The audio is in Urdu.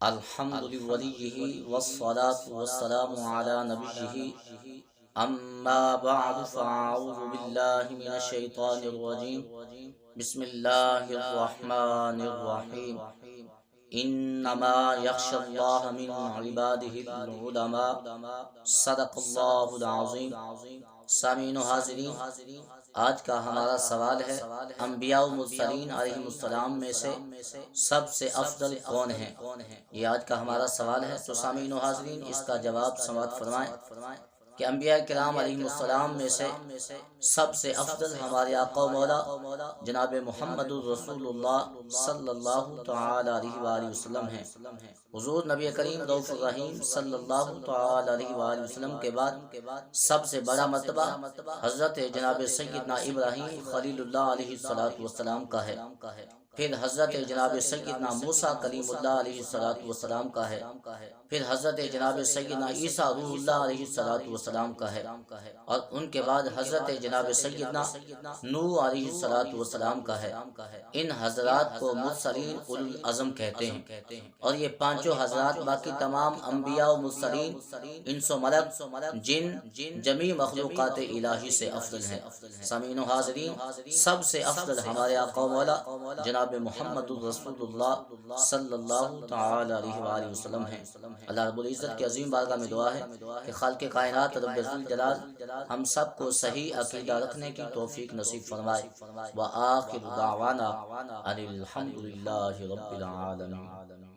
الحمد لوليه والصلاة والسلام على نبيه أما بعد فأعوذ بالله من الشيطان الرجيم بسم الله الرحمن الرحيم إنما يخشى الله من عباده العلماء صدق الله العظيم. سامعین و حاضرین، آج کا ہمارا سوال ہے انبیاء و مرسلین علیہم السلام میں سے سب سے افضل کون ہیں؟ یہ آج کا ہمارا سوال ہے. تو سامعین و حاضرین، اس کا جواب سماعت فرمائیں کہ انبیاء کرام علیہم السلام میں سے سب سے افضل ہمارے آقا و مولا جناب محمد الرسول اللہ صلی اللہ تعالی علیہ وآلہ وسلم ہیں. حضور نبی کریم رؤوف الرحیم صلی اللہ تعالی علیہ وآلہ وسلم کے بعد سب سے بڑا مرتبہ حضرت جناب سیدنا ابراہیم خلیل اللہ علیہ السلام کا ہے. پھر حضرت جناب سیدنا موسیٰ کلیم اللہ علیہ السلام کا ہے. پھر حضرت جناب سیدنا عیسیٰ روح اللہ علیہ السلام کا ہے. اور ان کے بعد حضرت جناب سیدنا نوح علیہ السلام کا ہے. ان حضرات کو مursaleen اولو العزم کہتے ہیں. اور یہ پانچوں حضرات باقی تمام انبیاء و مرسلین، انس و ملک، جن، جمیع مخلوقات الہی سے افضل ہیں. سامعین و حاضرین، سب سے افضل ہمارے آقا و مولا جناب محمد الرسول اللہ صلی اللہ تعالی علیہ وآلہ وسلم ہیں. اللہ رب العزت کی عظیم بارگاہ میں دعا ہے کہ خالق کائنات رب ذوالجلال ہم سب کو صحیح عقیدہ رکھنے کی توفیق نصیب فرمائے. وآخر دعوانا ان الحمد للہ رب العالمین.